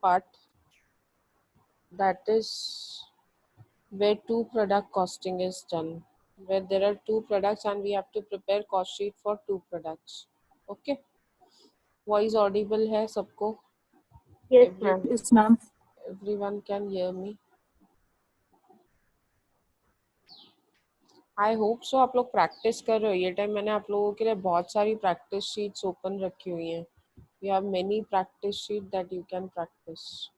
part that is where two product costing is done, where there are two products and we have to prepare cost sheet for two products. Okay, voice audible है सबको? Yes, ma'am. Yes, ma'am. Everyone can hear me? I hope so आप लोग practice कर रहे हो. ये time मैंने आप लोगों के लिए बहुत सारी प्रैक्टिस शीट्स ओपन रखी हुई हैं. You have many practice sheet that you can practice.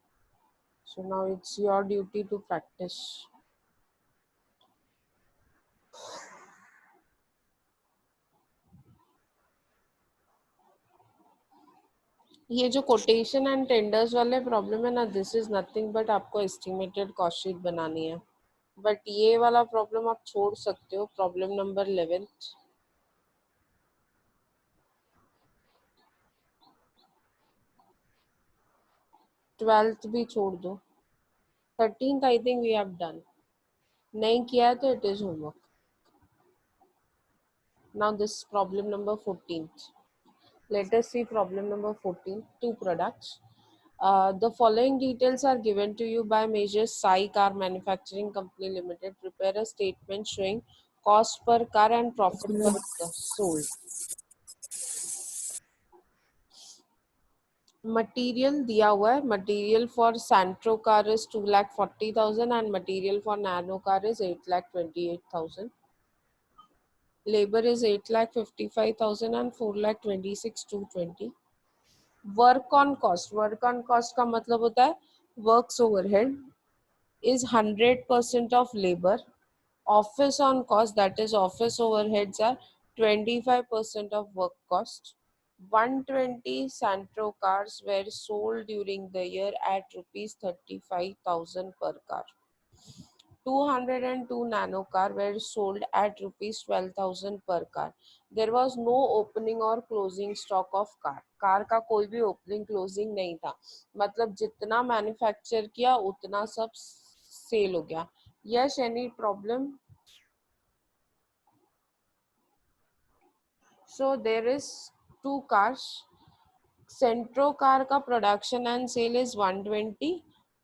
So now it's your duty to practice. ये जो कोटेशन एंड टेंडर्स वाले प्रॉब्लम है ना, दिस इज नथिंग बट आपको एस्टिमेटेड कॉस्ट शीट बनानी है. बट ये वाला प्रॉब्लम आप छोड़ सकते हो. प्रॉब्लम नंबर 11th, 12th भी छोड़ दो. 13th I think we have done. नहीं किया है तो it is homework. Now this problem number 14th. Let us see problem number 14. Two products. The following details are given to you by Major Sai Car Manufacturing Company Limited. Prepare a statement showing cost per car and profit per car sold. Material दिया हुआ है. Material for Santro car is 2,40,000 and material for Nano car is 8,28,000. Labor is 8,55,000 and 4,26,220. Work on cost. Work on cost का मतलब होता है works overhead is 100% of labor. Office on cost, that is office overheads, are 25% of work cost. 120 Santro cars were sold during the year at rupees 35,000 per car. 202 nano car were sold at rupees 12,000 per car. There was no opening or closing stock of car. Car का कोई भी opening closing नहीं था. मतलब जितना manufacture किया उतना सब सेल हो गया. Yes, any problem? So there is two cars. Santro car का production and sale is 120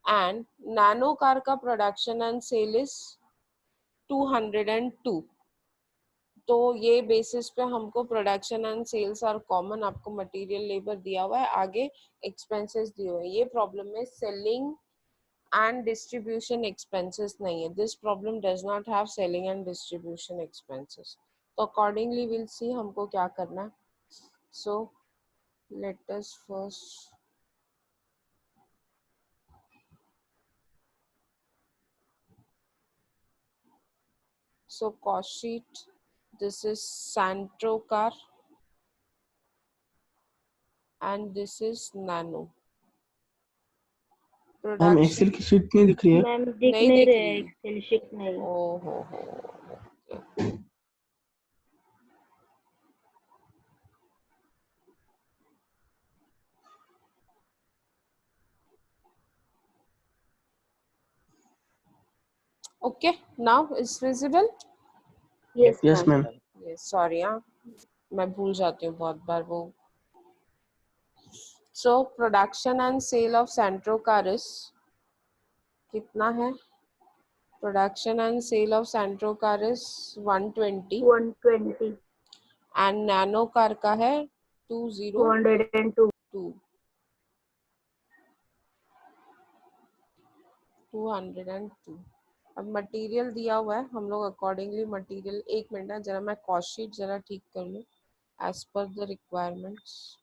and Nano car का प्रोडक्शन एंड सेल इज 202. तो ये बेसिस पे हमको production and sales are common. आपको मटेरियल लेबर दिया हुआ है, आगे एक्सपेंसेस दिए हुए हैं. ये प्रॉब्लम में सेलिंग एंड डिस्ट्रीब्यूशन एक्सपेंसेस नहीं है. This problem does not have selling and distribution expenses. तो अकॉर्डिंगली विल सी हमको क्या करना है. So let us first so cost sheet. This is Santro car and this is Nano. Ma'am Excel की sheet नहीं दिख रही है. मैम दिख नहीं नहीं दिख रहे, रही. एक्सेल शीट नहीं. ओ हो. Okay, now it's visible. Yes yes ma'am. Ma'am. Yes, sorry, हाँ मैं भूल जाती हूँ बहुत बार वो. So production and sale of Santro car is कितना है? Production and sale of Santro car is 120 120. and Nano car का है 202. 202. 202. अब मटेरियल दिया हुआ है, हम लोग अकॉर्डिंगली मटेरियल. एक मिनट है जरा, मैं कॉस्ट शीट जरा ठीक कर लूँ as per the requirements.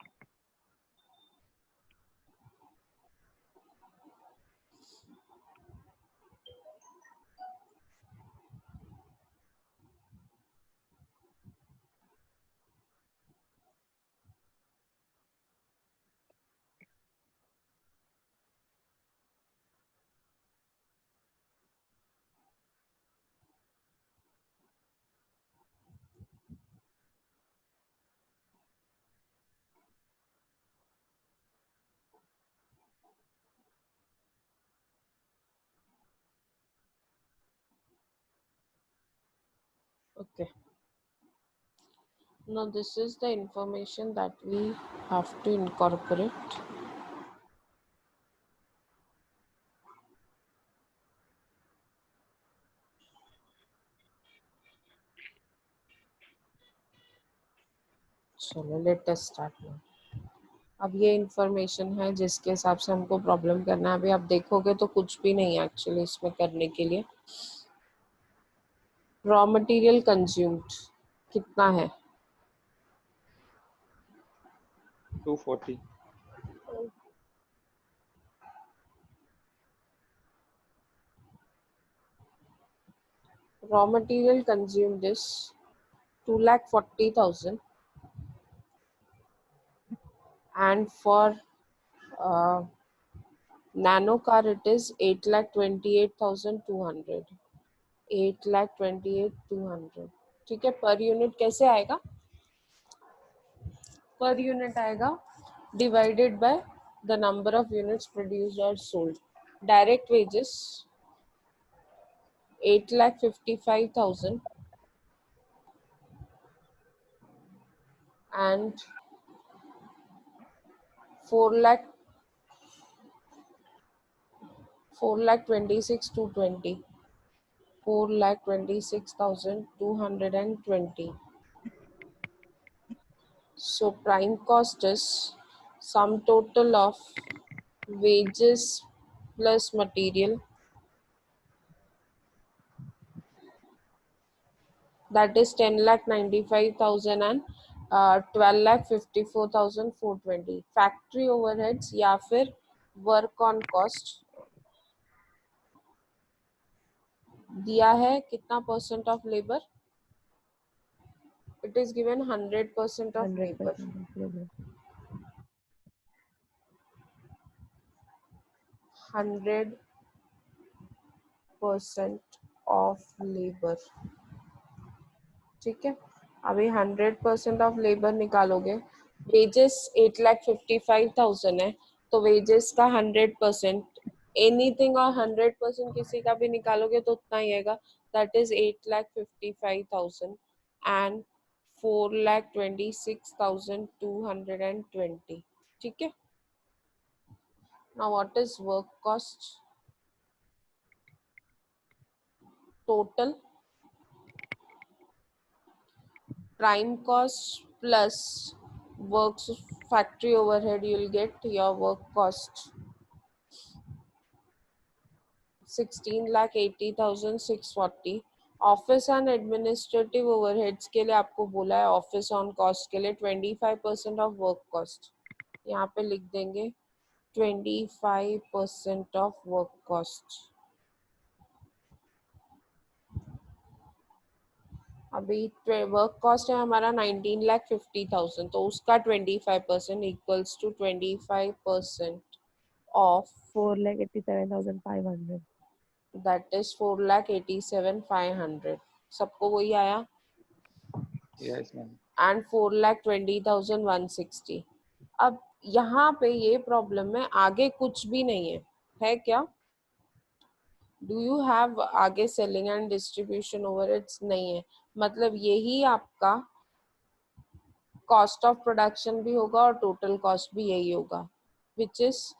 Okay. Now this is the information that we have to incorporate. चलो लेट अस स्टार्ट नाउ। अब ये इंफॉर्मेशन है जिसके हिसाब से हमको प्रॉब्लम करना है। अभी आप देखोगे तो कुछ भी नहीं है एक्चुअली इसमें करने के लिए। रॉ मटेरियल कंज्यूम्ड कितना है? 240. Raw material consumed is 2,40,000 and for uh, nano car it is 8,28,200. 8,28,200 ठीक है। पर यूनिट कैसे आएगा? पर यूनिट आएगा divided by the number of units produced और sold. Direct wages 8,55,000 and 4,26,220. 4,26,220. So prime cost is sum total of wages plus material, that is 10,95,000 and 12,54,420. Factory overheads या फिर work on cost दिया है कितना percent of labour? It is given 100% of labour. 100% of labour, ठीक है। अभी 100% of labour निकालोगे। Wages 8,55,000 है तो वेजेस का 100% एनीथिंग और 100% किसी का भी निकालोगे तो उतना ही आएगा। दैट इज 8,55,000 एंड 4,26,220, ठीक है। Now what is work cost total? Prime cost plus works factory overhead, you will get your work cost 16,80,640। Office and administrative overheads के लिए आपको बोला है ऑफिस ऑन कॉस्ट के लिए 25% ऑफ वर्क कॉस्ट। यहाँ पे लिख देंगे 25% ऑफ वर्क कॉस्ट। अभी वर्क कॉस्ट है हमारा 19,50,000 तो उसका 25% equals to 25% of 4,87,500. That is 4,87,500। सबको वही आया? Yes, ma'am. एंड 4,20,160। अब यहाँ पे ये प्रॉब्लम है, आगे कुछ भी नहीं है क्या? डू यू हैव आगे सेलिंग एंड डिस्ट्रीब्यूशन ओवरहेड्स? नहीं है, मतलब यही आपका कॉस्ट ऑफ प्रोडक्शन भी होगा और टोटल कॉस्ट भी यही होगा, which is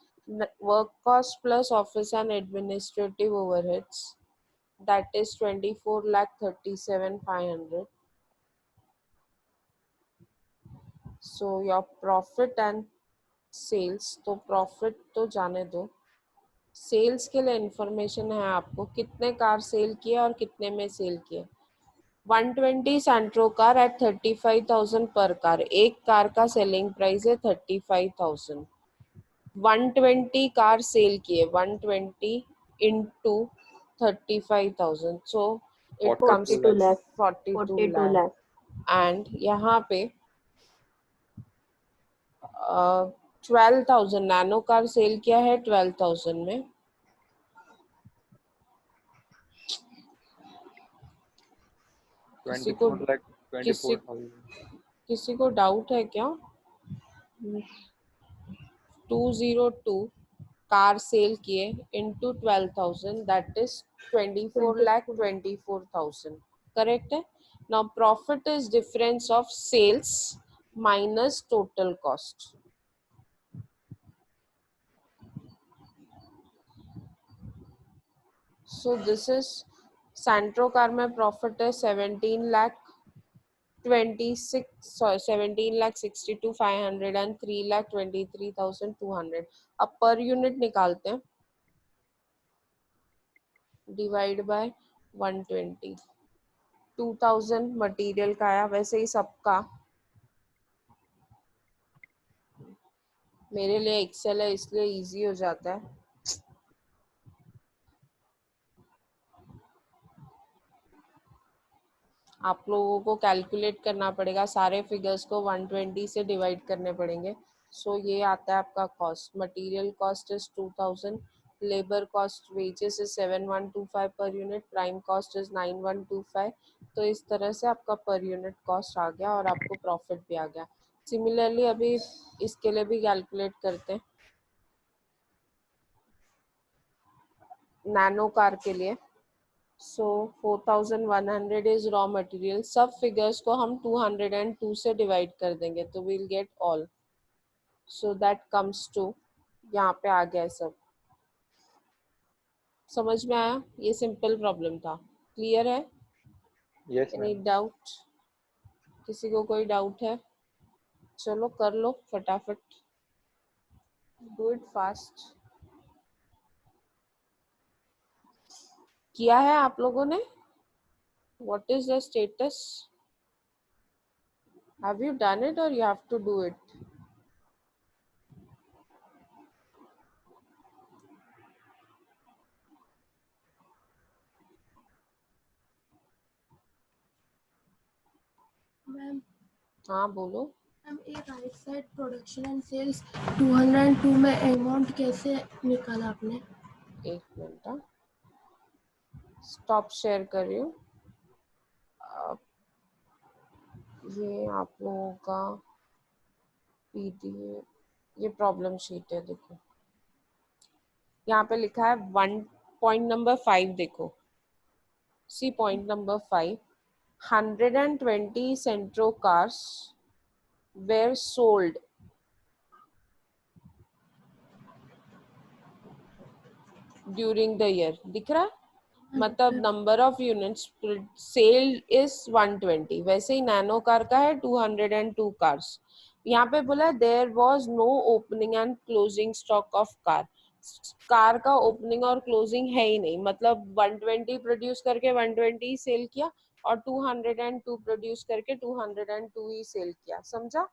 work cost plus office and administrative overheads, that is 24,37,500। So your profit and sales, तो प्रॉफिट तो जाने दो, सेल्स के लिए इंफॉर्मेशन है आपको कितने कार सेल किए और कितने में सेल किए। 120 सेंट्रो कार एट 35,000 पर कार। एक कार का सेलिंग प्राइस है 35,000। 120 कार सेल किए, 120 into 35,000, so it comes 42 lakh. 42 42 lakh. lakh. And यहाँ पे 12,000 नैनो कार सेल किया है 12,000 में। किसी को 24,24,000. किसी को डाउट है क्या? 202 कार सेल किए इंटू 12,000, दैट इज 24,24,000, करेक्ट है। Now profit is difference of sales minus total cost. So this is Santro car में प्रॉफिट है 17 लाख 17,62,500 and 3,23,200. अब पर यूनिट निकालते हैं, डिवाइड बाय 120. 2000 मटेरियल का आया, वैसे ही सबका. मेरे लिए एक्सेल है इसलिए इजी हो जाता है. आप लोगों को कैलकुलेट करना पड़ेगा, सारे फिगर्स को 120 से डिवाइड करने पड़ेंगे. सो ये आता है आपका cost. Material cost is 2000, labour cost wages is 7125 per unit, prime cost is 9125. तो इस तरह से आपका पर यूनिट कॉस्ट आ गया और आपको प्रॉफिट भी आ गया. सिमिलरली अभी इसके लिए भी कैलकुलेट करते हैं, नैनो कार के लिए. So 4100 is raw material. सब फिगर्स को हम 202 से डिवाइड कर देंगे तो will get all. So that comes to, यहाँ पे आ गया सब. समझ में आया? ये सिंपल प्रॉब्लम था. क्लियर है? Yes, any ma'am. डाउट? किसी को कोई डाउट है? चलो कर लो फटाफट, डू इट फास्ट. किया है आप लोगों ने? What is the status? Have you done it और you have to do it? Ma'am हाँ बोलो. मैम ये right side production and sales 202 में अमाउंट कैसे निकाला आपने? एक मिनट, स्टॉप शेयर कर रही हूँ. ये आप लोगों का पीडीएफ, ये प्रॉब्लम शीट है. देखो यहाँ पे लिखा है 1.5. देखो see point number 5. 120 Santro cars were sold during the year. दिख रहा है? मतलब number of units sale is 120. वैसे ही नैनो कार का है 202 कार्स. यहाँ पे बोला there was no opening and closing stock of car. Car का ओपनिंग और क्लोजिंग है ही नहीं, मतलब 120 प्रोड्यूस करके 120 सेल किया और 202 प्रोड्यूस करके 202 ही सेल किया. समझा?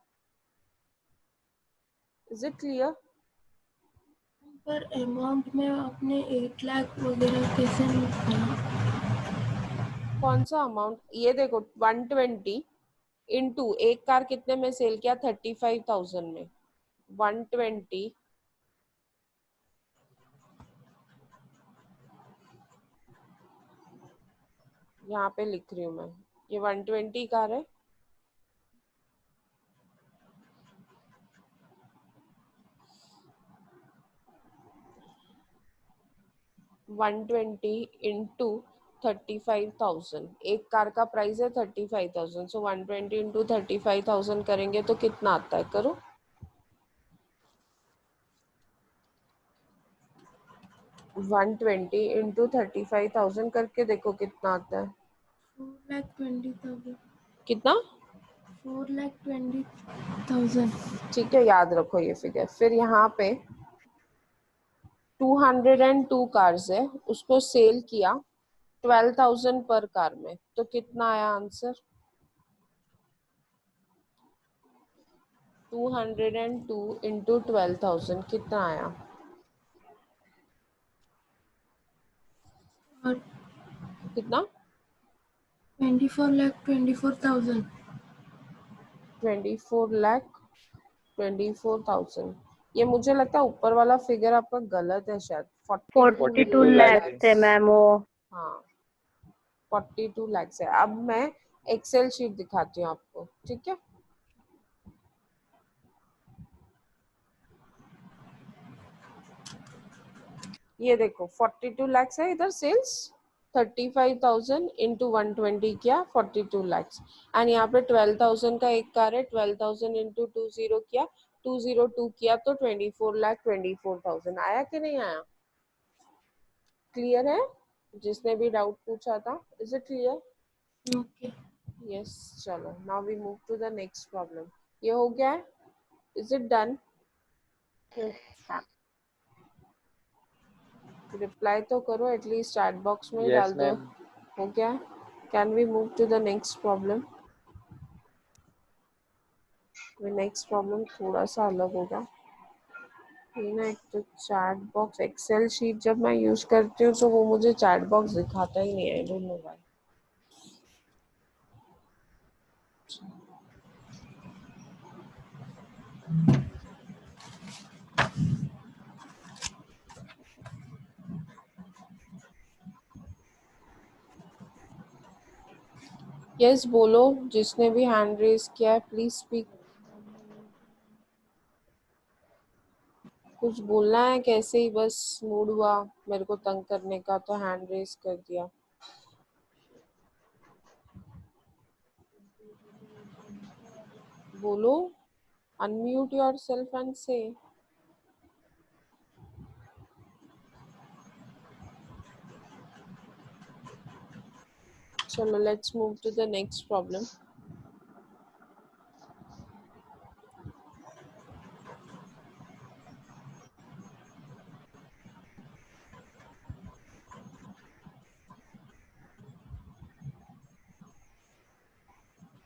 Is it clear? पर अमाउंट में आपने 8 लाख वगैरह कैसे निकाला? कौन सा अमाउंट? ये देखो 120 इनटू एक कार कितने में सेल किया? 35,000 में. 120 यहाँ पे लिख रही हूँ मैं, ये 120 कार है. One twenty into 35,000. एक कार का प्राइस है 35,000. सो 120 इंटू 35,000 करेंगे तो कितना आता है? करो. 120 इंटू 35,000 करके देखो कितना आता है. 4,20,000. कितना? 4,20,000. ठीक है, याद रखो ये फिगर. फिर यहाँ पे 202 कार्स है, उसको सेल किया 12,000 पर कार में, तो कितना आया आंसर? 202 इंटू 12,000 कितना आया? और कितना? 24,24,000. 24,24,000. ये मुझे लगता है ऊपर वाला फिगर आपका गलत है शायद. 42 42 42 लाख lakhs. थे मैम वो. हाँ 42 लाख है. अब मैं एक्सेल शीट दिखाती हूँ आपको, ठीक है? ये देखो 42 lakhs है इधर सेल्स. 35,000 इंटू 120 किया 42 lakhs. एंड यहाँ पे 12,000 का एक कार है, 12,000 इंटू 20 किया 202 किया तो 24,24,000 आया कि नहीं आया? क्लियर है? जिसने भी डाउट पूछा था, is it clear? Okay. Yes, चलो. Now we move to the next problem. ये हो गया है? Is it done? Yes, हाँ. Reply तो करो, at least chat box में Yes, डाल दो. ma'am. हो गया है? Can we move to the next problem? The next problem थोड़ा सा अलग होगा. ये ना एक तो चैट बॉक्स एक्सेल शीट जब मैं यूज करती हूँ तो वो मुझे चैट बॉक्स दिखाता ही नहीं है. I don't know why. Yes बोलो, जिसने भी हैंड रेज किया है प्लीज स्पीक. कुछ बोलना है? कैसे ही बस मूड हुआ मेरे को तंग करने का तो हैंड रेज कर दिया. बोलो, अनम्यूट योरसेल्फ एंड से. चलो let's move to the next problem.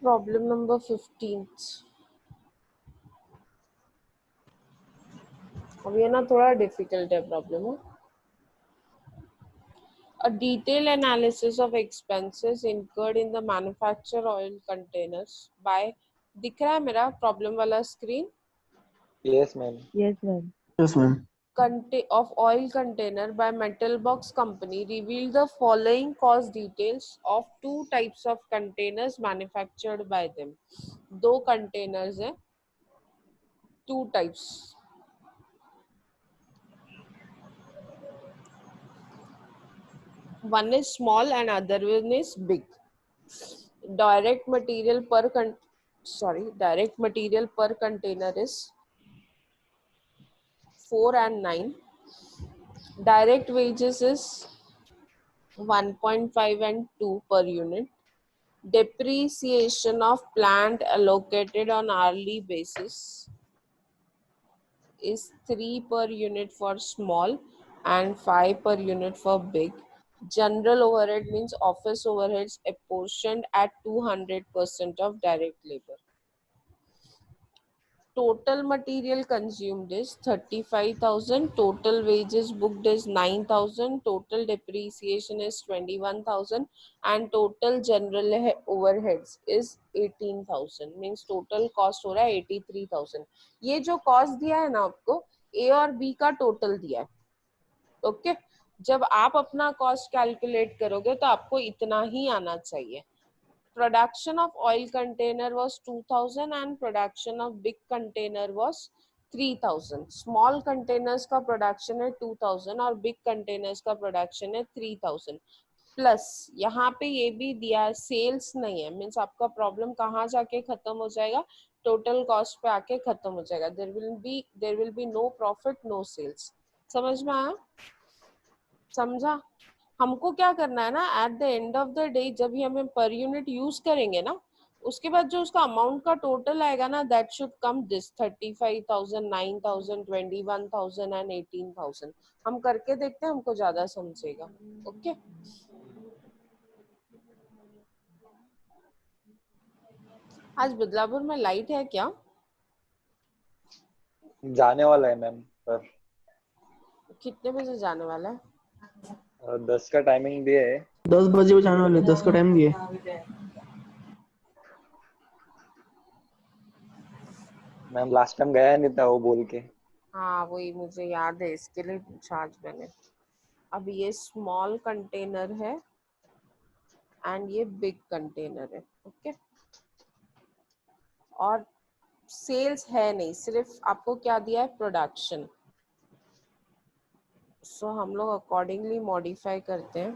Problem number 15. अब ये ना थोड़ा डिफिकल्ट है problem. A detailed analysis of expenses incurred in the manufacture oil containers by दिख रहा है मेरा प्रॉब्लम वाला screen. Yes, ma'am. Yes, ma'am. Yes, ma'am. Of oil container by Metal Box Company revealed the following cost details of two types of containers manufactured by them. दो containers हैं, two types. One is small and other one is big. Direct material per container is 4 and 9. Direct wages is 1.5 and 2 per unit. Depreciation of plant allocated on hourly basis is 3 per unit for small and 5 per unit for big. General overhead means office overheads apportioned at 200% of direct labor. Total material consumed is 35,000. Total wages booked is 9,000. Total depreciation is 21,000. And total general overheads is 18,000. Means total cost हो रहा है 83,000. ये जो cost दिया है ना आपको, A और B का total दिया है. ओके जब आप अपना कॉस्ट कैलकुलेट करोगे तो आपको इतना ही आना चाहिए. Production of oil container was 2000 and production of big container was 3000. Small containers का production है 2000 और big containers का production है 3000. प्लस यहाँ पे ये भी दिया है सेल्स नहीं है. मीन्स आपका प्रॉब्लम कहाँ जाके खत्म हो जाएगा? टोटल कॉस्ट पे आके खत्म हो जाएगा. There will be no profit no sales. समझ में आया? समझा? हमको क्या करना है ना, at the end of the day जब भी हमें पर यूनिट यूज करेंगे ना, उसके बाद जो उसका अमाउंट का टोटल आएगा ना, that should come this 35,000, 9,000, 21,000 and 18,000. हम करके देखते हैं, हमको ज्यादा समझेगा. ओके आज बदलापुर में लाइट है क्या? जाने वाला है मैम, पर कितने बजे जाने वाला है? 10 का टाइमिंग दिए है. 10 बजे जाने वाले, 10 का टाइम दिए. मैम लास्ट टाइम गया नहीं था वो बोल के. हाँ वही मुझे याद है, इसके लिए पूछा आज मैंने. अब ये स्मॉल कंटेनर है एंड ये बिग कंटेनर है. ओके और सेल्स है नहीं, सिर्फ आपको क्या दिया है? प्रोडक्शन. सो हम लोग अकॉर्डिंगली मॉडिफाई करते हैं.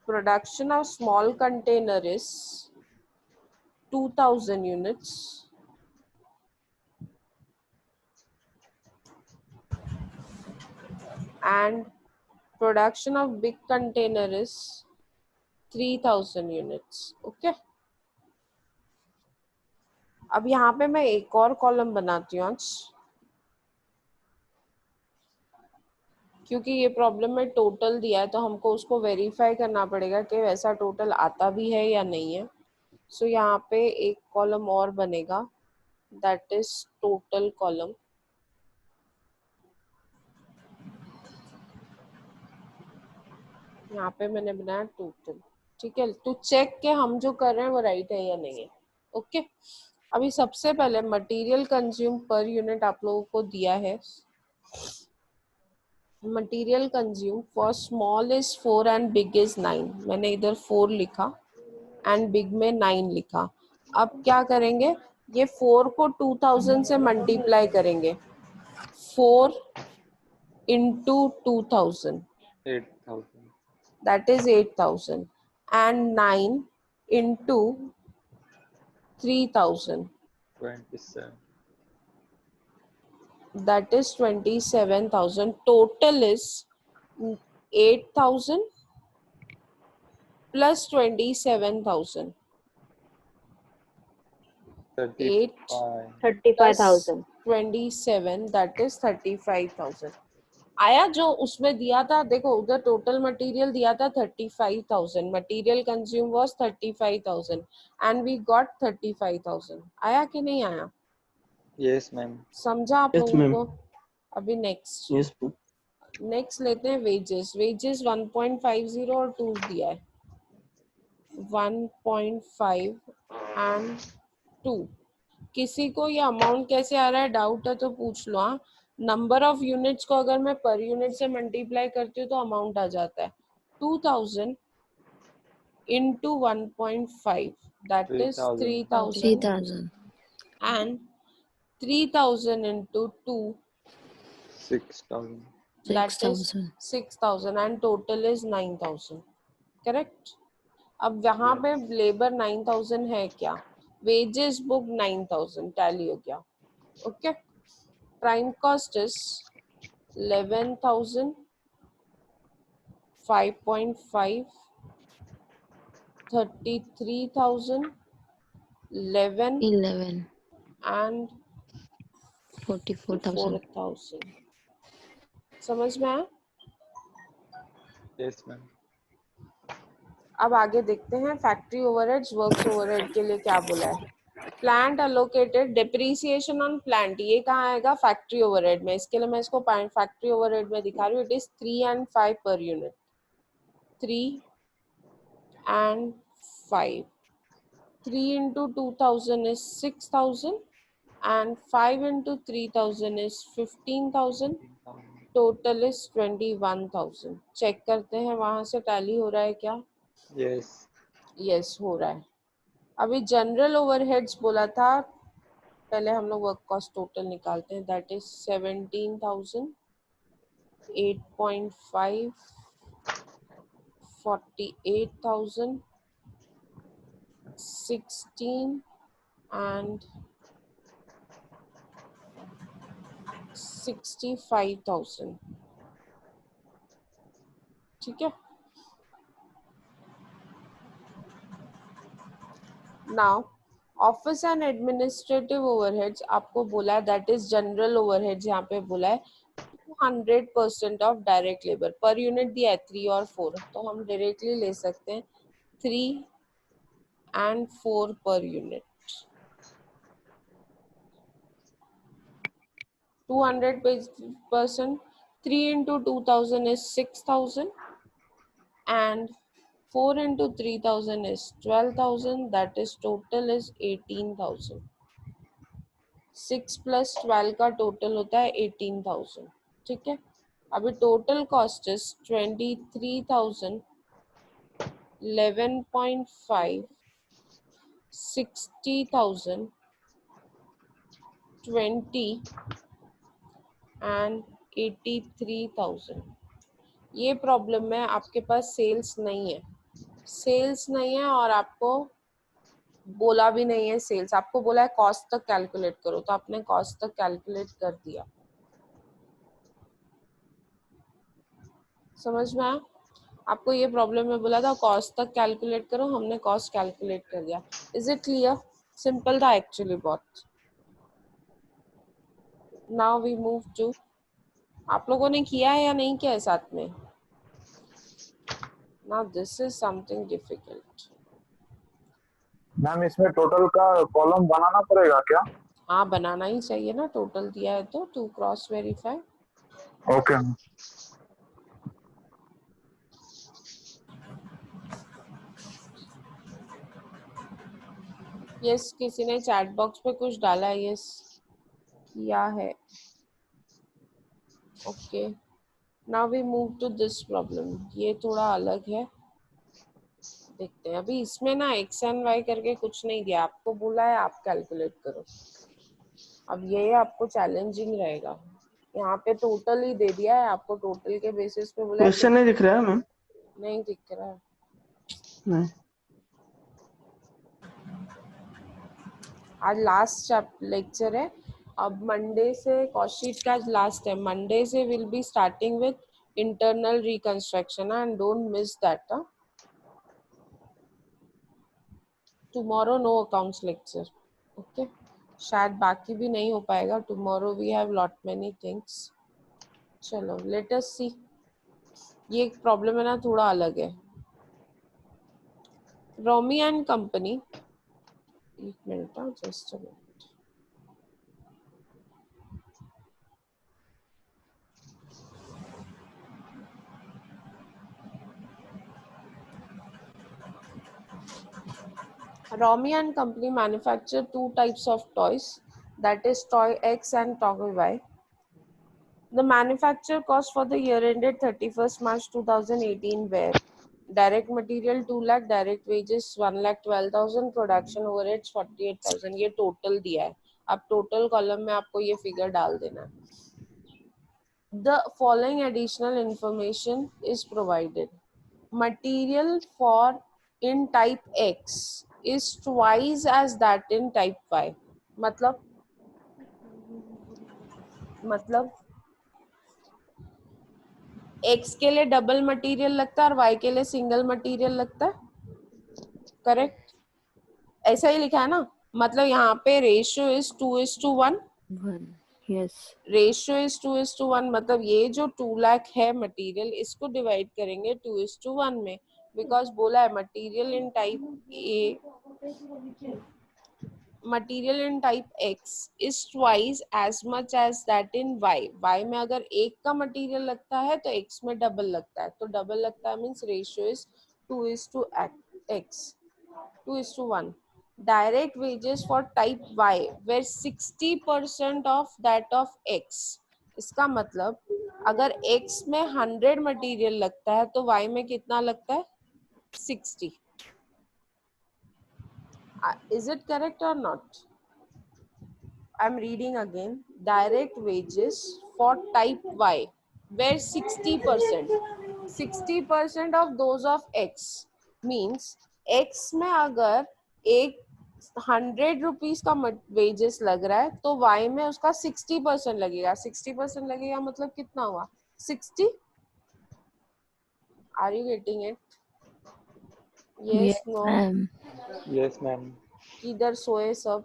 Production of small container is 2000 units and production of big container is 3000 units. Okay, अब यहाँ पे मैं एक और कॉलम बनाती हूँ आज, क्योंकि ये प्रॉब्लम में टोटल दिया है तो हमको उसको वेरीफाई करना पड़ेगा कि वैसा टोटल आता भी है या नहीं है। सो यहाँ पे एक कॉलम और बनेगा, दैट इज टोटल कॉलम। यहाँ पे मैंने बनाया टोटल, ठीक है, तो चेक के हम जो कर रहे हैं वो राइट है या नहीं है। ओके, अभी सबसे पहले मटेरियल कंज्यूम पर यूनिट आप लोगों को दिया है। Material consume for small is 4 and big is 9। मैंने इधर 4 लिखा एंड बिग में 9 लिखा। अब क्या करेंगे, ये 4 को 2000 से मल्टीप्लाई करेंगे। 4 into 2000, 8,000. that is 8000, and 9 into 3000, 27. that is 27,000. Total is 8,000 plus 27,000. 8 35. 35,000. 27, that is 35,000. आया जो उसमें दिया था, देखो उधर टोटल मटेरियल दिया था 35,000, material consume was 35,000 and we got 35,000। आया कि नहीं आया, Yes, ma'am. समझा आप Yes, लोगों ma'am. को? अभी नेक्स्ट Yes, ma'am. नेक्स्ट लेते हैं वेजेस। वेजेस 1.50 और 2 दिया है, 1.5 एंड 2। किसी को ये अमाउंट कैसे आ रहा है डाउट है तो पूछ लो। हाँ, नंबर ऑफ यूनिट्स को अगर मैं पर यूनिट से मल्टीप्लाई करती हूँ तो अमाउंट आ जाता है 2000 into 1.5, that is 3,000. 3000, and 3000 into 2, 6,000. that is 6000, and total is 9000। Correct. अब यहाँ पे लेबर 9000 है क्या, वेजेस बुक 9000 टैली हो गया। Okay, prime cost is 11,000, 5.5, 33,000, 11 11 and 44,000 4,000। समझ में आया? Yes, ma'am. अब आगे देखते हैं फैक्ट्री ओवरहेड्स, वर्क्स ओवरहेड के लिए क्या बोला है। Plant allocated depreciation on plant, ये कहाँ आएगा, फैक्ट्री ओवरहेड में। इसके लिए मैं इसको फैक्ट्री ओवरहेड में दिखा रही हूँ। It is 3 and 5 per unit, 3 and 5। 3 into 2000 is 6,000 and 5 into 3000 is 15,000। 15,000. Total is 21,000। Check करते हैं वहां से टैली हो रहा है क्या। Yes. यस हो रहा है। अभी जनरल ओवरहेड्स बोला था, पहले हम लोग वर्क कॉस्ट टोटल निकालते हैं, दैट इज 17,000, 8.5, 48,000, 16 and 65,000। ठीक है, now office and administrative overheads आपको बोला है, दैट इज जनरल ओवरहेड्स। यहाँ पे बोला है 200% ऑफ डायरेक्ट लेबर। पर यूनिट दिया है 3 और 4, तो हम डायरेक्टली ले सकते हैं 3 and 4 per unit। 200%, 3 into 2000 is 6,000 and 4 into 3000 is 12,000, that is total is 18,000। 6 plus 12 का टोटल होता है 18,000। ठीक है, अभी टोटल कॉस्ट इज 23,000, 11.5, 60,000, 20 and 83,000। ये प्रॉब्लम में आपके पास सेल्स नहीं है, सेल्स नहीं है और आपको बोला भी नहीं है सेल्स, आपको बोला है कॉस्ट तक कैलकुलेट करो, तो आपने कॉस्ट तक कैलकुलेट कर दिया। समझ में आया? आपको ये प्रॉब्लम में बोला था कॉस्ट तक कैलकुलेट करो, हमने कॉस्ट कैलकुलेट कर दिया. Is it clear? सिंपल था एक्चुअली बहुत. नाउ वी मूव टू, आप लोगों ने किया है या नहीं किया है साथ में? Now this is something difficult. Ma'am इसमें टोटल का कॉलम बनाना पड़ेगा क्या? हाँ बनाना ही चाहिए ना, टोटल दिया है तो to cross verify. Okay. Yes, किसी ने चैट बॉक्स पे कुछ डाला है. यस किया है. Okay, now we move to this problem. ये थोड़ा अलग है, देखते हैं. अभी इसमें ना एक्स एंड वाई करके कुछ नहीं दिया, आपको बोला है आप कैलकुलेट करो. अब ये आपको चैलेंजिंग रहेगा. यहाँ पे टोटल ही दे दिया है आपको, टोटल के बेसिस पे बोला है. क्वेश्चन नहीं दिख रहा है मैम? नहीं दिख रहा है. नहीं. आज लास्ट लेक्चर है. अब मंडे से कॉशीट का लास्ट है. मंडे से will be starting with internal reconstruction and don't miss that. Tomorrow no accounts lecture. Okay, शायद बाकी भी नहीं हो पाएगा. Tomorrow we have lot many things. चलो लेट अस सी. ये प्रॉब्लम है ना, थोड़ा अलग है. रोमी एंड कंपनी, एक minute, just a minute. Romy and company manufacture two types of toys, that is toy X and toy Y. The manufacture cost for the year ended 31st March 2018 were direct material 2 lakh, direct wages 1,12,000, production overheads 48,000. ये total दिया है. अब total column में आपको ये figure डाल देना है. The following additional information is provided. Material for in type X is twice as that in type Y. मतलब X के लिए डबल मटेरियल लगता है और Y के लिए सिंगल मटेरियल लगता है. करेक्ट, ऐसा ही लिखा है ना. मतलब यहाँ पे ratio is 2:1. 1. Yes. Ratio is 2:1. मतलब ये जो 2 लाख है मटेरियल, इसको डिवाइड करेंगे 2:1 में, बिकॉज बोला है material in type A, material in type X is twice as much as that in Y. Y में अगर एक का मटेरियल लगता है तो X में डबल लगता है. तो डबल लगता है means ratio is 2:X, 2:1. Direct wages for type Y were 60% of that of X. इसका मतलब अगर X में 100 मटेरियल लगता है तो Y में कितना लगता है? 60. Is it correct or not? I'm reading again. Direct wages for type Y were 60%. 60% of those of X means X में अगर एक 100 रुपीज का वेजेस लग रहा है तो Y में उसका 60% लगेगा. 60% लगेगा मतलब कितना हुआ? 60. Are you getting it? Yes, Yes, no. ma'am. Yes, ma'am. किधर सोए सब?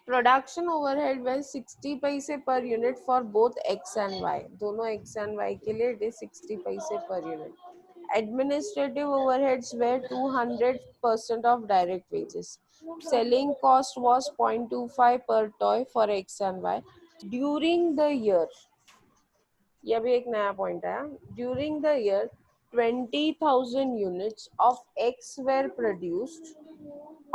Production overhead well 60 paise per unit for both X and Y. दोनों X एंड Y के लिए it is 60 paise per unit. Administrative overheads were 200% of direct wages. Selling cost was 0.25 per toy for X and Y during the year. यह भी एक नया point आया. During the year 20,000 units of X were produced,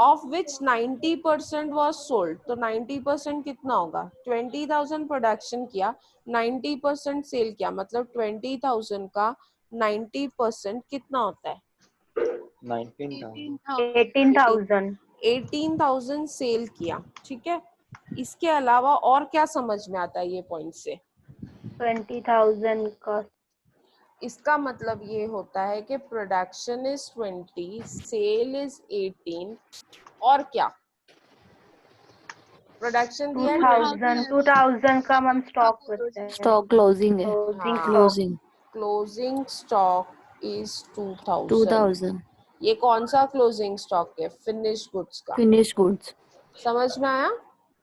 of which 90% was sold. तो 90% कितना होगा? 20,000 production किया, 90% cell किया, मतलब 20,000 का 90% कितना होता है? 19,000. 18,000. 18,000 सेल किया. ठीक है, इसके अलावा और क्या समझ में आता है ये पॉइंट से? 20,000 का. इसका मतलब ये होता है कि प्रोडक्शन इज 20, सेल इज 18, और क्या? प्रोडक्शन दिया है 2000 का मैम स्टॉक बचा है। स्टॉक क्लोजिंग है, क्लोजिंग हाँ। Stock closing closing stock is 2000। 2000 ये कौन सा क्लोजिंग स्टॉक है? फिनिश गुड्स का। Finish goods. समझ में आया?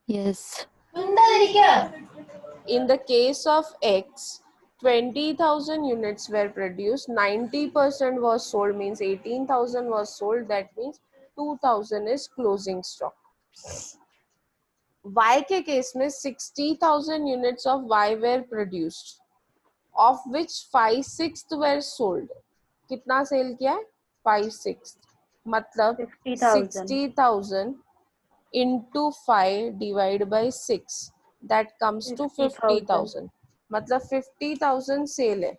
Yes. In the case of X, 20,000 units were produced, 90% was sold, means 18,000 was sold, that means 2,000 is closing stock. Y के case में 60,000 units of Y were produced, of which 5/6 were sold. कितना cell किया है? 5/6, मतलब 60,000 60,000 into 5 divide by 6, that comes to 50,000. मतलब 50,000 cell है,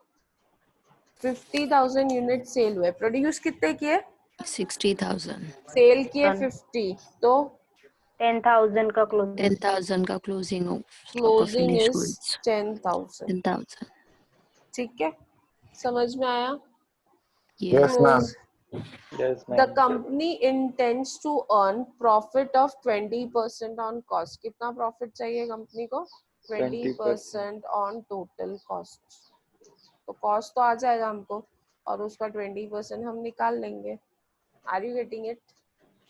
50,000 unit cell हुए। Produce कितने किए? 60,000। सेल किए 50, तो 10,000 का क्लोजिंग। 10,000 का closing stock of closing finish is goods 10,000। 10,000। ठीक है, समझ में आया? Yes, ma'am. Yes, The ma'am. company intends to earn profit of 20% on cost. कितना प्रॉफिट चाहिए कंपनी को? 20% on total cost. तो कॉस्ट तो आ जाएगा हमको और उसका 20% हम निकाल लेंगे। Are you getting it?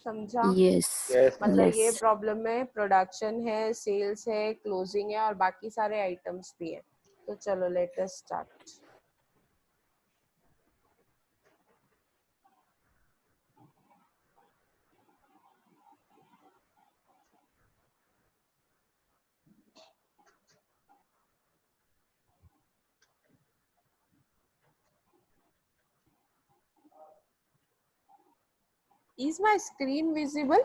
समझा? Yes Yes, ma'am. मतलब ये यस। प्रॉब्लम में प्रोडक्शन है, सेल्स है, क्लोजिंग है और बाकी सारे आइटम्स भी है। तो चलो let us start. Is my screen visible?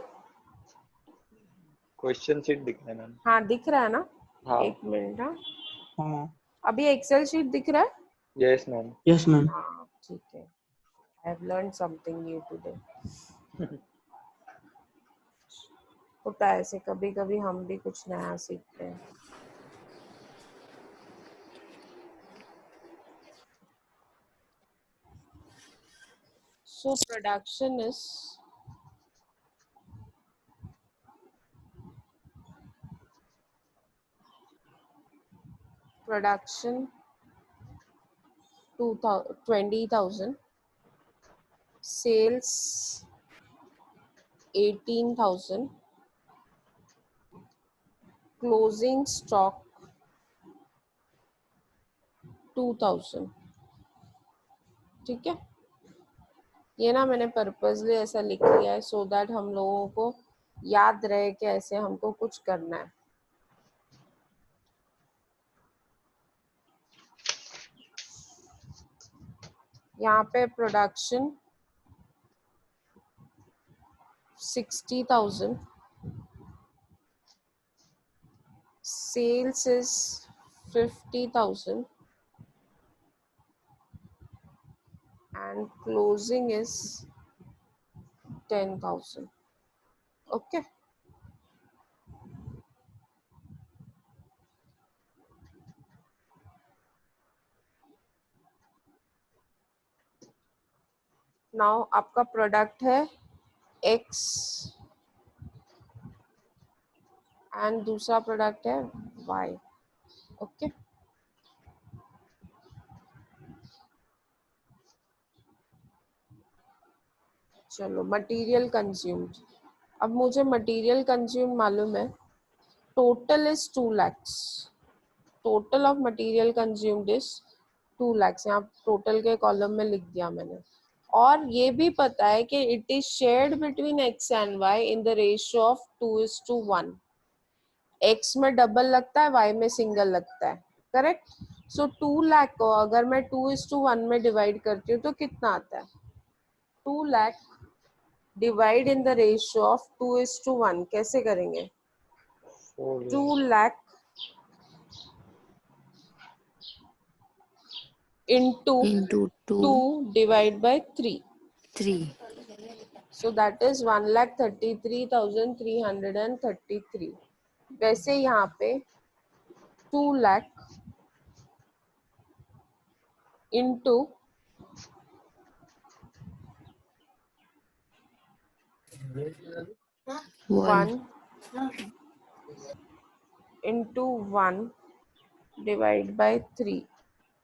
Question sheet दिख रहा है मैम। हाँ दिख रहा है ना? हाँ। एक मिनट। हाँ, हाँ। अभी एक्सेल शीट दिख रहा है? Yes ma'am. Yes, ma'am. हाँ ठीक है। I have learned something new today. होता है ऐसे, कभी कभी हम भी कुछ नया सीखते हैं। So production is production 20,000, sales 18,000, closing stock 2,000। ठीक है, ये ना मैंने पर्पसली ऐसा लिख लिया है सो दैट हम लोगों को याद रहे कि ऐसे हमको कुछ करना है। यहाँ पे production 60,000, sales is 50,000 and closing is 10,000. Okay. Now आपका प्रोडक्ट है X एंड दूसरा प्रोडक्ट है Y. ओके, चलो मटेरियल कंज्यूम्ड। अब मुझे मटेरियल कंज्यूम मालूम है, total is 2 lakhs। Total of material consumed is 2 lakhs। यहाँ टोटल के कॉलम में लिख दिया मैंने। और ये भी पता है कि it is shared between X and Y in the ratio of 2:1। X में डबल लगता है, Y में सिंगल लगता है, करेक्ट? सो 2 लाख को अगर मैं 2:1 में डिवाइड करती हूँ तो कितना आता है? 2 lakh divide in the ratio of 2:1 कैसे करेंगे? 2 lakh into into 2 2 divide by 3. 3 So that is 1,33,333. वैसे यहाँ पे 2 lakh into 1 1 into 1 divide by 3,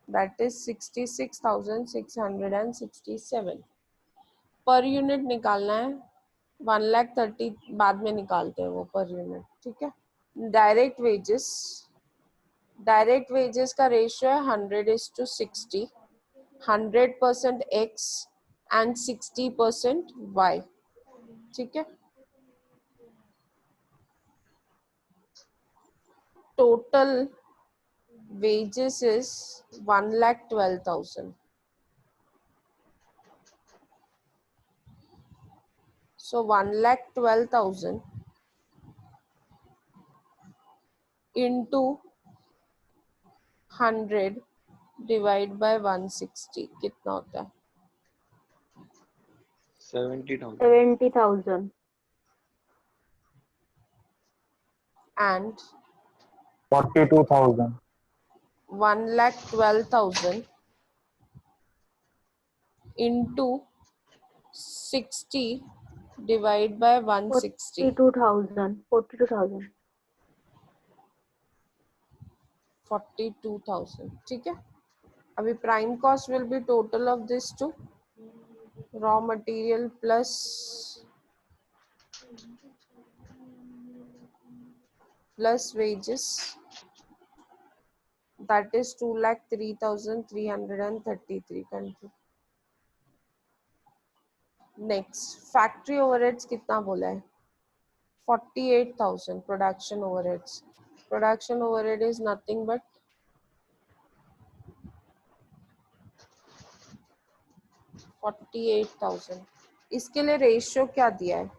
that is 66,667 per unit निकालना है। 1,30,000 बाद में निकालते हैं वो पर यूनिट, ठीक है। डायरेक्ट वेजेस का रेशियो है 100:60, 100% X एंड 60% Y, ठीक है। Total wages is 1,12,000. So 1,12,000 into 100 divide by 160 कितना होता है? 70,000. 70,000. And 42,000. 1,12,000 into 60 divide by 160. 42,000. 42,000. 42,000, ठीक है। अभी prime cost will be total of this two, raw material plus wages, that is 2,03,333 country. Next factory overheads कितना बोला है? 48,000 production overheads. Production overhead is nothing but 48,000। इसके लिए रेशियो क्या दिया है?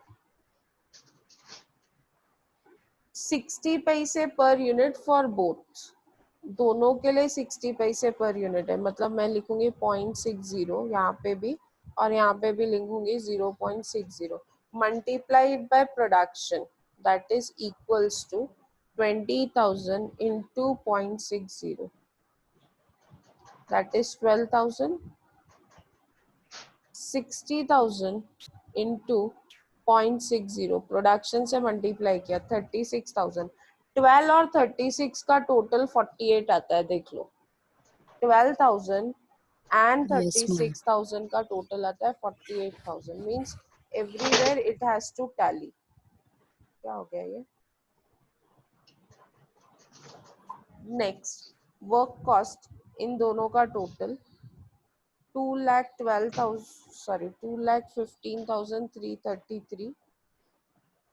60 paise per unit for both, दोनों के लिए 60 पैसे पर यूनिट है। मतलब मैं लिखूंगी 0.60 यहाँ पे भी और यहाँ पे भी लिखूंगी 0.60 multiplied by production, that is equals to 20,000 into 0.60, that is 12,000। 60,000 into 0.60 production से मल्टीप्लाई किया 36,000। 12 और 36 का टोटल 48 आता है, देख लो। 12,000 and Yes, ma'am. 36,000 का टोटल आता है 48,000। Means everywhere it has to tally. क्या हो गया ये? नेक्स्ट वर्क कॉस्ट इन दोनों का total 2,15,333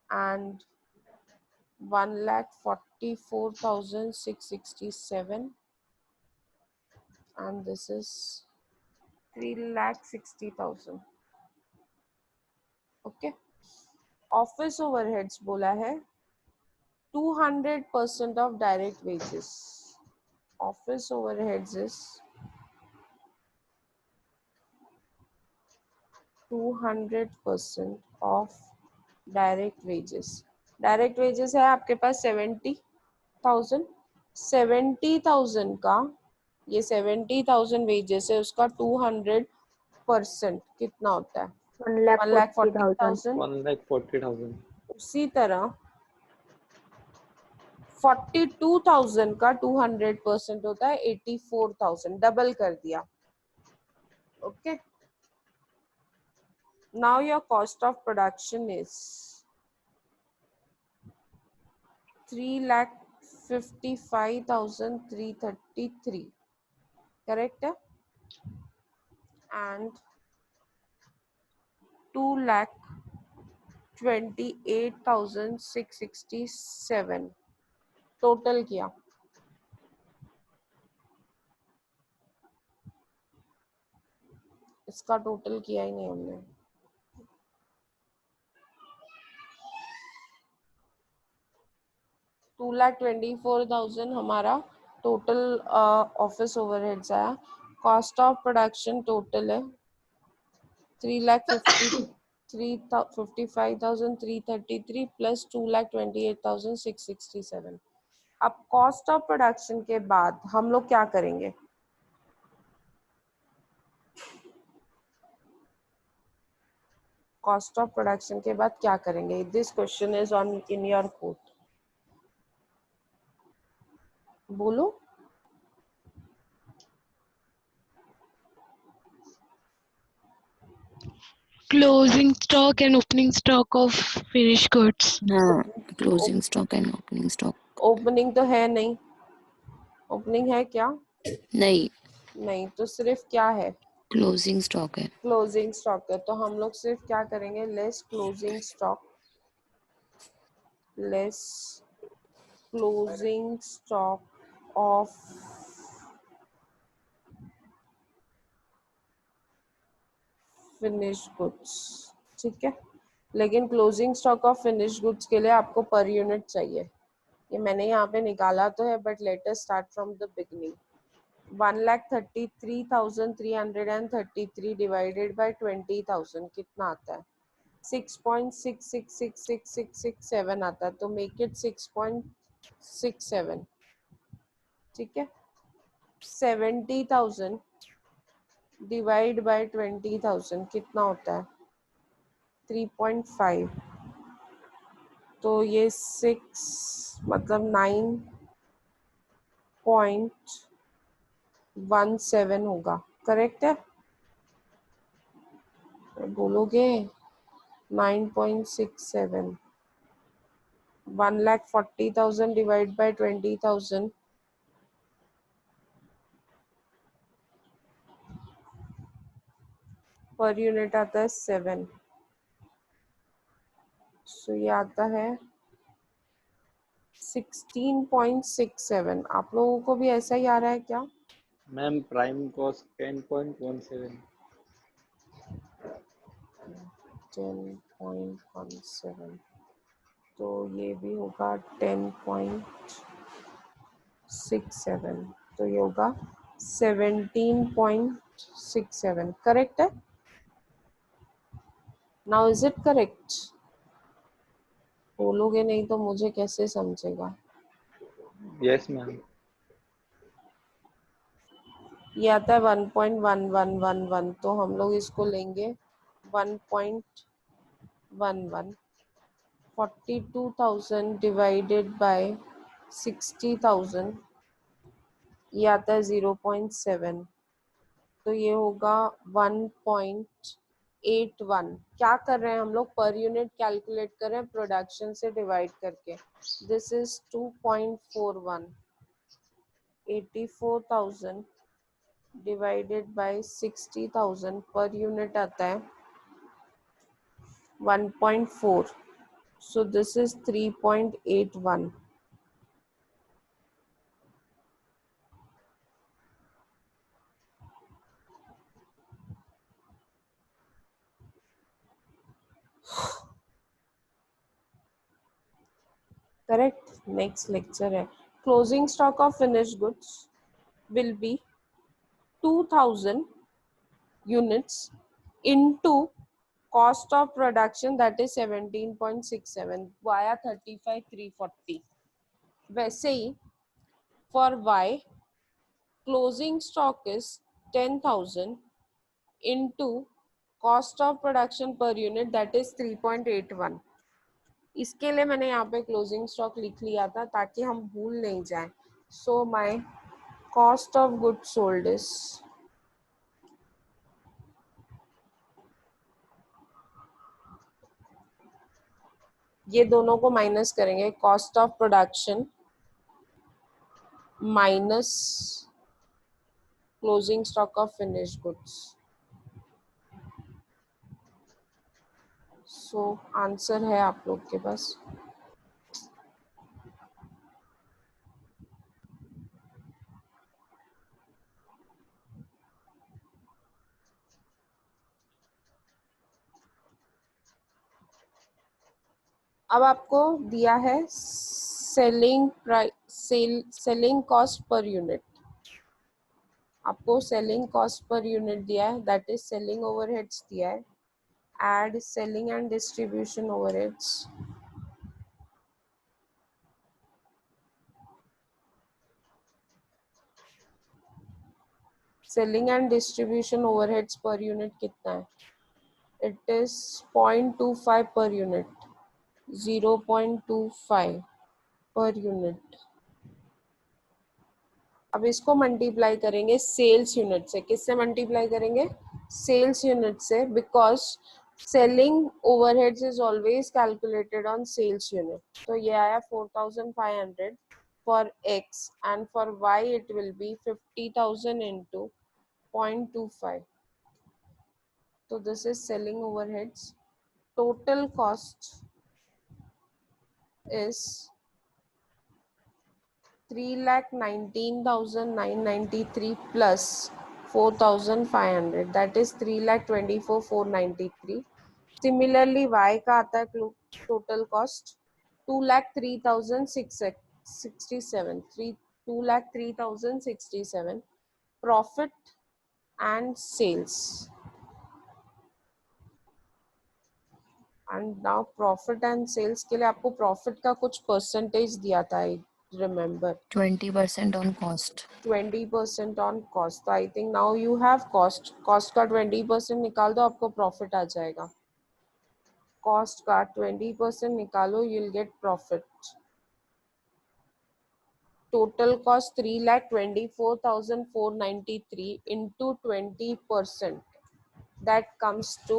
and 1,44,667 and this is 3,60,000। Okay. Office overheads बोला है 200% of direct wages. Office overheads is 200% of direct wages. Direct wages है आपके पास 70,000। 70,000 का, ये 70,000 wages है, उसका 200% कितना होता है? 1,40,000. 1,40,000। 1,40,000. उसी तरह 42,000 का 200% होता है 84,000, डबल कर दिया। Okay, now your cost of production is 3,55,333, correct है? एंड 2,28,667 टोटल किया। इसका टोटल किया ही नहीं हमने। $2,24,000 हमारा टोटल ऑफिस ओवरहेड्स आया। कॉस्ट ऑफ प्रोडक्शन टोटल है 3,55,333 प्लस 2,28,667। अब कॉस्ट ऑफ प्रोडक्शन के बाद हम लोग क्या करेंगे? कॉस्ट ऑफ प्रोडक्शन के बाद क्या करेंगे? This question is on in your code. बोलो। Closing stock and opening stock of finished goods. हाँ, closing stock and opening stock. Opening तो है नहीं, ओपनिंग है क्या? नहीं, नहीं, तो सिर्फ क्या है? closing stock है. क्लोजिंग स्टॉक है। तो हम लोग सिर्फ क्या करेंगे, less closing stock, less closing stock of finish goods. ठीक है, लेकिन closing stock of finish goods के लिए आपको पर यूनिट चाहिए। ये मैंने यहाँ पे निकाला तो है, but let us start from the beginning. 1,33,333 divided by 20,000 कितना आता है? 6.666667 आता है। तो मेक इट 6.67। ठीक है, 70,000 डिवाइड बाय 20,000 कितना होता है? 3.5। तो ये 6 मतलब 9.17 होगा। करेक्ट है? बोलोगे? 9.67। 1,40,000 डिवाइड बाय 20,000 पर यूनिट आता है 7। सो ये आता है 16.67। आप लोगों को भी ऐसा ही आ रहा है क्या? Ma'am prime cost 10.17। 10.17। तो ये भी होगा 10.67। तो ये होगा 17.67। करेक्ट है? Now is it correct? बोलोगे नहीं तो मुझे कैसे समझेगा? Yes ma'am. ये आता है 1.1111। तो हम लोग इसको लेंगे 1.11। 42,000 डिवाइडेड बाय 60,000 ये आता है 0.7। तो ये होगा 1.81। क्या कर रहे हैं हम लोग? पर यूनिट कैलकुलेट कर रहे हैं प्रोडक्शन से डिवाइड करके। This is 2.41। 84,000 divided by 60,000 per unit आता है 1.4। So this is 3.81। Correct? Next lecture है closing stock of finish goods will be 2,000 units into cost of production that is 17.67 via 35,340। वैसे ही for Y closing stock is 10,000 into cost of production per unit that is 3.81। इसके लिए मैंने यहाँ पे closing stock लिख लिया था ताकि हम भूल नहीं जाए। So my cost of good sold is, ये दोनों को माइनस करेंगे, cost of production minus closing stock of finish goods. So answer है आप लोग के पास। अब आपको दिया है selling price, selling cost per unit. आपको सेलिंग कॉस्ट पर यूनिट दिया है, दैट इज सेलिंग ओवरहेड्स दिया है। Add selling and distribution overheads. Selling and distribution overheads per unit कितना है? It is 0.25 per unit, 0.25 per unit। अब इसको multiply करेंगे सेल्स यूनिट से. किससे मल्टीप्लाई करेंगे? सेल्स यूनिट से, because selling overheads is always calculated on sales unit. तो ये आया 4500 for x and for y it will be 50,000 into 0.25. So this is selling overheads. Total cost is 3,19,993 plus 4,500. That is 3,24,493. Similarly, y का आता है total cost 2,03,667. 2,03,667. Profit and sales. And now profit and sales के लिए आपको profit का कुछ percentage दिया था, I remember 20% on cost. 20% on cost. तो I think now you have cost का 20% निकाल दो, आपको प्रॉफिट आ जाएगा. कॉस्ट का 20% निकालो, you will get profit. Total cost 3,24,493 into 20%. That comes to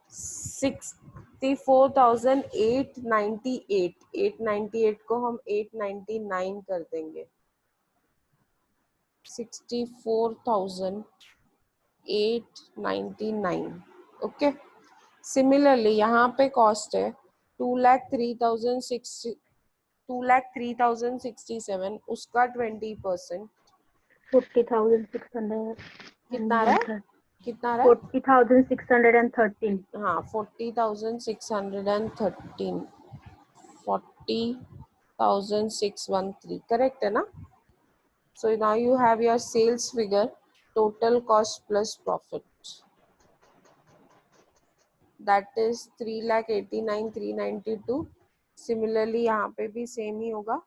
64,898. 898 को हम 899 कर देंगे. 64,899. ओके. सिमिलरली यहाँ पे कॉस्ट है 2,03,067. उसका 20% 40,600. कितना रहा है? कितना रहा है? 40,613. हाँ 40,613. 40,613 करेक्ट है ना? So now you have your sales figure, total cost plus profit. That is 3,89,392. Similarly यहाँ पे भी सेम ही होगा.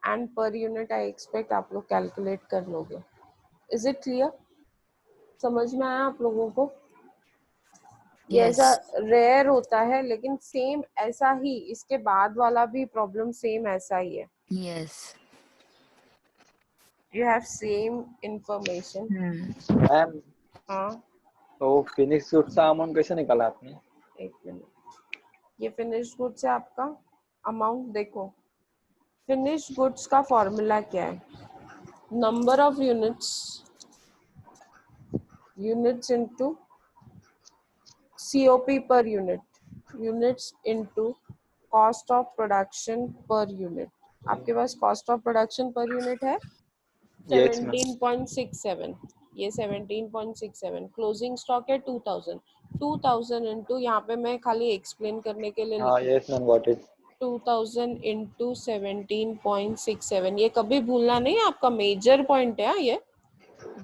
And per unit I expect आप लोग कैलकुलेट कर लोगे. Is it clear? समझ में आया आप लोगों को? ये Yes. ऐसा रेयर होता है, लेकिन सेम ऐसा ही इसके बाद वाला भी प्रॉब्लम सेम ऐसा ही है. Yes. You have same information. Ma'am हाँ तो फिनिक्स गुड्स का अमाउंट कैसे निकाला आपने? एक मिनट. ये फिनिश गुड्स है आपका अमाउंट. देखो फिनिश गुड्स का फॉर्मूला क्या है? Number of units into COP per unit. Units into cost of production per unit. आपके पास cost of production per unit है? Yes, ma'am. 17.67. ये 17.67. क्लोजिंग स्टॉक है 2000. 2000 इंटू, यहाँ पे मैं खाली एक्सप्लेन करने के लिए हाँ, yes, ma'am, got it. 2000 into 17.67. ये कभी भूलना नहीं, आपका मेजर पॉइंट है.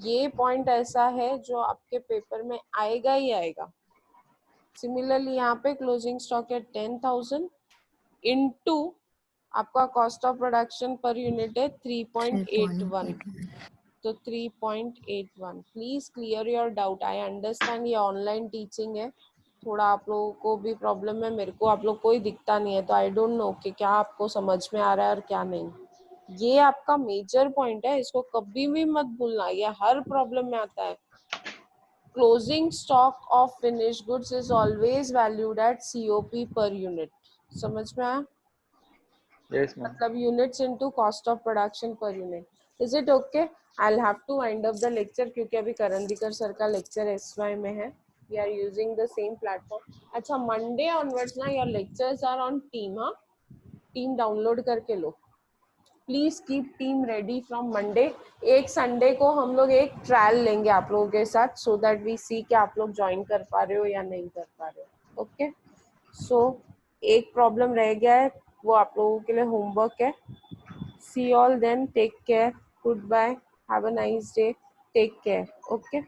ये पॉइंट ऐसा है जो आपके पेपर में आएगा ही आएगा. सिमिलरली यहाँ पे क्लोजिंग स्टॉक है 10,000 इंटू आपका cost of production per unit है 3.81. तो 3.81. Please clear your doubt. I understand ये ऑनलाइन टीचिंग है, थोड़ा आप लोगों को भी प्रॉब्लम है. मेरे को आप लोग कोई दिखता नहीं है, तो आई डोंट नो कि क्या आपको समझ में आ रहा है और क्या नहीं. ये आपका मेजर पॉइंट है, इसको कभी भी मत भूलना. ये हर प्रॉब्लम में आता है. Closing stock of finished goods is always valued at COP per unit. समझ में आया? Yes, ma'am. मतलब units into cost of production per unit. Is it okay? I'll have to wind up the lecture क्योंकि अभी Karandikar sir का lecture SY में है. We are using the same platform. अच्छा, Monday onwards ना your lectures are on Team. हाँ, Team download करके लो. Please keep team ready from Monday. एक संडे को हम लोग एक ट्रायल लेंगे आप लोगों के साथ, सो दैट वी सी कि आप लोग ज्वाइन कर पा रहे हो या नहीं कर पा रहे हो. ओके. सो एक प्रॉब्लम रह गया है, वो आप लोगों के लिए होमवर्क है. See all then. Take care. Goodbye. Have a nice day. Take care. Okay.